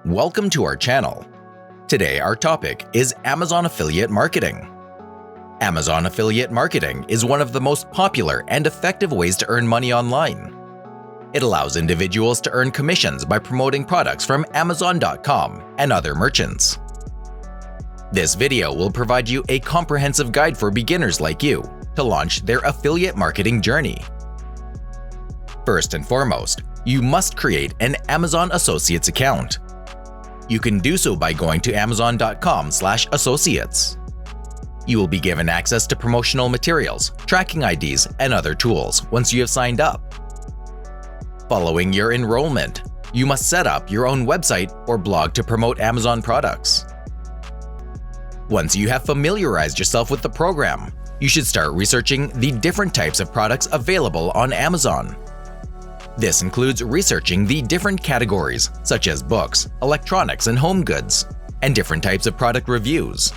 Welcome to our channel. Today our topic is Amazon affiliate marketing. Amazon affiliate marketing is one of the most popular and effective ways to earn money online. It allows individuals to earn commissions by promoting products from Amazon.com and other merchants. This video will provide you a comprehensive guide for beginners like you to launch their affiliate marketing journey. First and foremost, you must create an Amazon Associates account. You can do so by going to amazon.com/associates. You will be given access to promotional materials, tracking IDs, and other tools once you have signed up. Following your enrollment, you must set up your own website or blog to promote Amazon products. Once you have familiarized yourself with the program, you should start researching the different types of products available on Amazon. This includes researching the different categories such as books, electronics, and home goods, and different types of product reviews.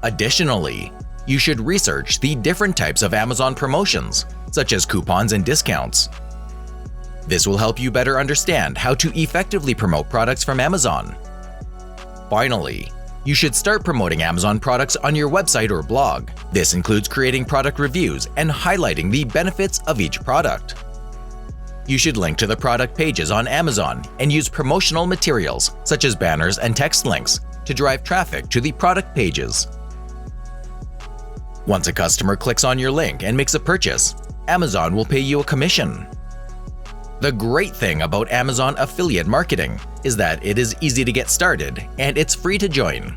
Additionally, you should research the different types of Amazon promotions, such as coupons and discounts. This will help you better understand how to effectively promote products from Amazon. Finally, you should start promoting Amazon products on your website or blog. This includes creating product reviews and highlighting the benefits of each product. You should link to the product pages on Amazon and use promotional materials such as banners and text links to drive traffic to the product pages. Once a customer clicks on your link and makes a purchase, Amazon will pay you a commission. The great thing about Amazon affiliate marketing is that it is easy to get started and it's free to join.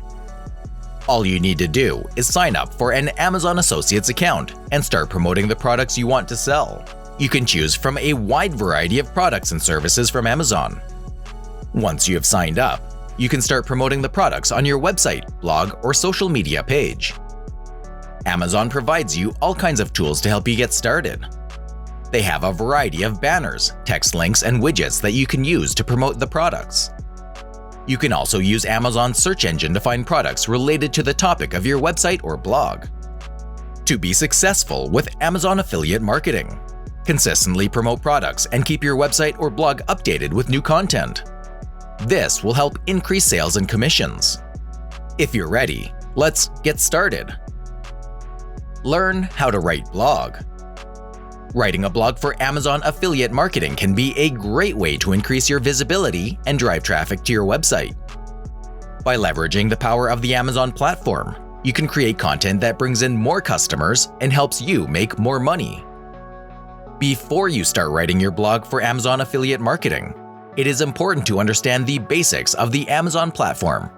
All you need to do is sign up for an Amazon Associates account and start promoting the products you want to sell. You can choose from a wide variety of products and services from Amazon. Once you have signed up, you can start promoting the products on your website, blog, or social media page. Amazon provides you all kinds of tools to help you get started. They have a variety of banners, text links, and widgets that you can use to promote the products. You can also use Amazon's search engine to find products related to the topic of your website or blog. To be successful with Amazon affiliate marketing, consistently promote products and keep your website or blog updated with new content. This will help increase sales and commissions. If you're ready, let's get started. Learn how to write blog. Writing a blog for Amazon affiliate marketing can be a great way to increase your visibility and drive traffic to your website. By leveraging the power of the Amazon platform, you can create content that brings in more customers and helps you make more money. Before you start writing your blog for Amazon affiliate marketing, it is important to understand the basics of the Amazon platform.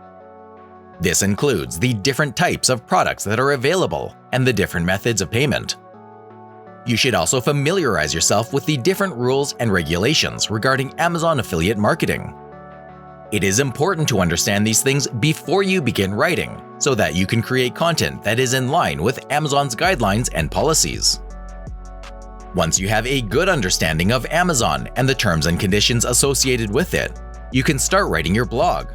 This includes the different types of products that are available and the different methods of payment. You should also familiarize yourself with the different rules and regulations regarding Amazon affiliate marketing. It is important to understand these things before you begin writing so that you can create content that is in line with Amazon's guidelines and policies. Once you have a good understanding of Amazon and the terms and conditions associated with it, you can start writing your blog.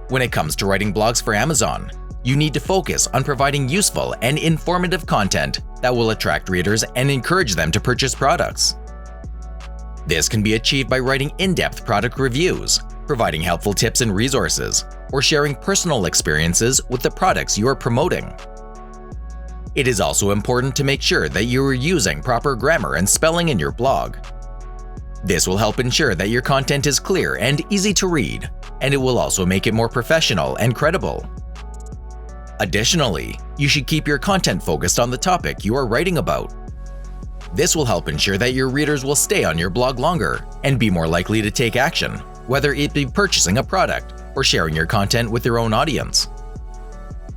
When it comes to writing blogs for Amazon, you need to focus on providing useful and informative content that will attract readers and encourage them to purchase products. This can be achieved by writing in-depth product reviews, providing helpful tips and resources, or sharing personal experiences with the products you are promoting. It is also important to make sure that you are using proper grammar and spelling in your blog. This will help ensure that your content is clear and easy to read, and it will also make it more professional and credible. Additionally, you should keep your content focused on the topic you are writing about. This will help ensure that your readers will stay on your blog longer and be more likely to take action, whether it be purchasing a product or sharing your content with their own audience.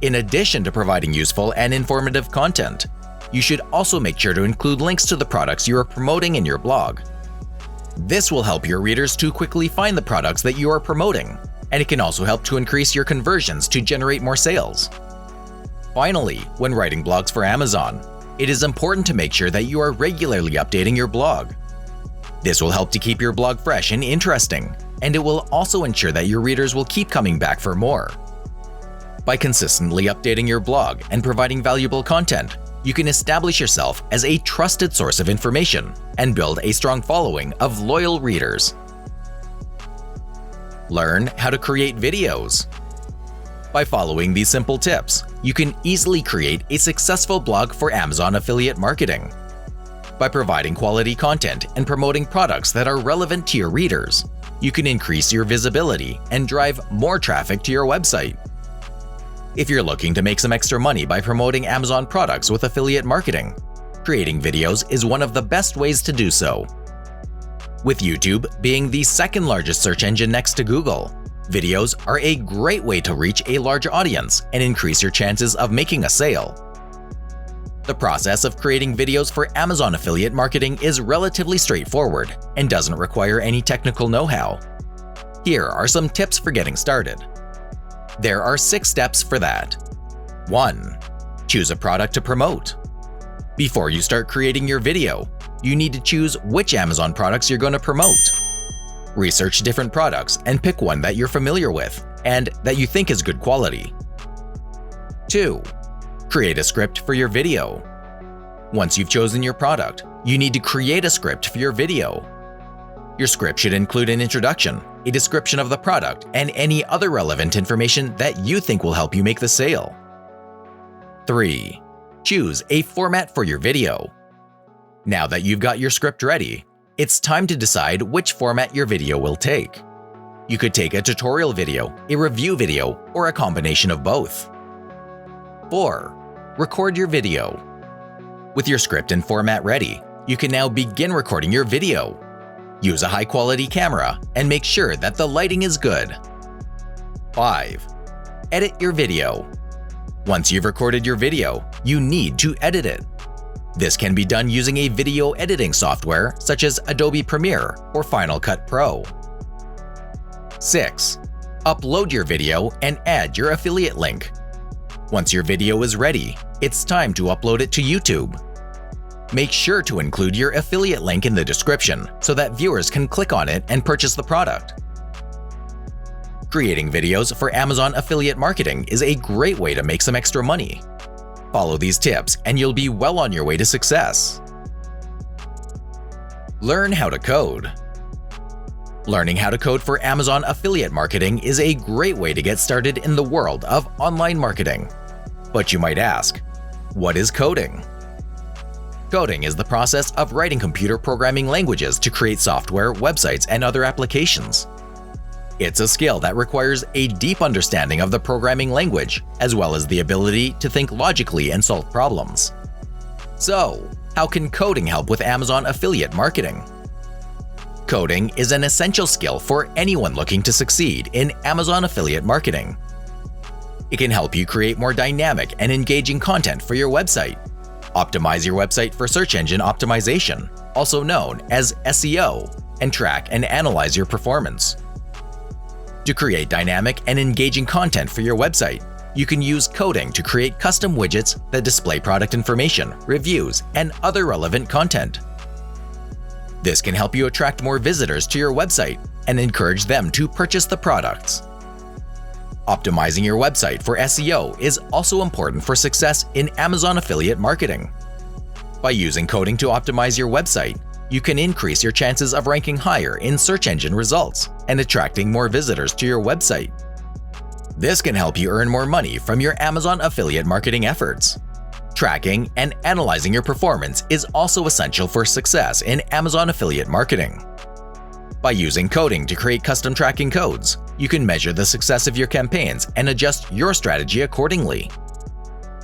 In addition to providing useful and informative content, you should also make sure to include links to the products you are promoting in your blog. This will help your readers to quickly find the products that you are promoting, and it can also help to increase your conversions to generate more sales. Finally, when writing blogs for Amazon, it is important to make sure that you are regularly updating your blog. This will help to keep your blog fresh and interesting, and it will also ensure that your readers will keep coming back for more. By consistently updating your blog and providing valuable content, you can establish yourself as a trusted source of information and build a strong following of loyal readers. Learn how to create videos. By following these simple tips, you can easily create a successful blog for Amazon affiliate marketing. By providing quality content and promoting products that are relevant to your readers, you can increase your visibility and drive more traffic to your website. If you're looking to make some extra money by promoting Amazon products with affiliate marketing, creating videos is one of the best ways to do so. With YouTube being the second largest search engine next to Google, videos are a great way to reach a large audience and increase your chances of making a sale. The process of creating videos for Amazon affiliate marketing is relatively straightforward and doesn't require any technical know-how. Here are some tips for getting started. There are 6 steps for that. 1. Choose a product to promote. Before you start creating your video, you need to choose which Amazon products you're going to promote. Research different products and pick one that you're familiar with and that you think is good quality. 2. Create a script for your video. Once you've chosen your product, you need to create a script for your video. Your script should include an introduction, a description of the product, and any other relevant information that you think will help you make the sale. 3. Choose a format for your video. Now that you've got your script ready, it's time to decide which format your video will take. You could take a tutorial video, a review video, or a combination of both. 4. Record your video. With your script and format ready, you can now begin recording your video. Use a high-quality camera and make sure that the lighting is good. 5. Edit your video. Once you've recorded your video, you need to edit it. This can be done using a video editing software such as Adobe Premiere or Final Cut Pro. 6. Upload your video and add your affiliate link. Once your video is ready, it's time to upload it to YouTube. Make sure to include your affiliate link in the description so that viewers can click on it and purchase the product. Creating videos for Amazon affiliate marketing is a great way to make some extra money. Follow these tips and you'll be well on your way to success. Learn how to code. Learning how to code for Amazon affiliate marketing is a great way to get started in the world of online marketing. But you might ask, what is coding? Coding is the process of writing computer programming languages to create software, websites, and other applications. It's a skill that requires a deep understanding of the programming language, as well as the ability to think logically and solve problems. So, how can coding help with Amazon affiliate marketing? Coding is an essential skill for anyone looking to succeed in Amazon affiliate marketing. It can help you create more dynamic and engaging content for your website, optimize your website for search engine optimization, also known as SEO, and track and analyze your performance. To create dynamic and engaging content for your website, you can use coding to create custom widgets that display product information, reviews, and other relevant content. This can help you attract more visitors to your website and encourage them to purchase the products. Optimizing your website for SEO is also important for success in Amazon affiliate marketing. By using coding to optimize your website, you can increase your chances of ranking higher in search engine results and attracting more visitors to your website. This can help you earn more money from your Amazon affiliate marketing efforts. Tracking and analyzing your performance is also essential for success in Amazon affiliate marketing. By using coding to create custom tracking codes, you can measure the success of your campaigns and adjust your strategy accordingly.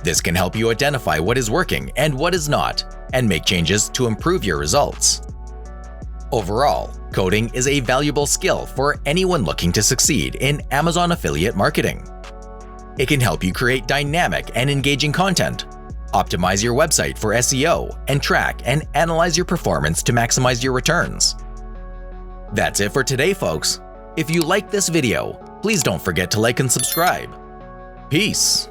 This can help you identify what is working and what is not, and make changes to improve your results. Overall, coding is a valuable skill for anyone looking to succeed in Amazon affiliate marketing. It can help you create dynamic and engaging content, optimize your website for SEO, and track and analyze your performance to maximize your returns. That's it for today, folks. If you liked this video, please don't forget to like and subscribe. Peace!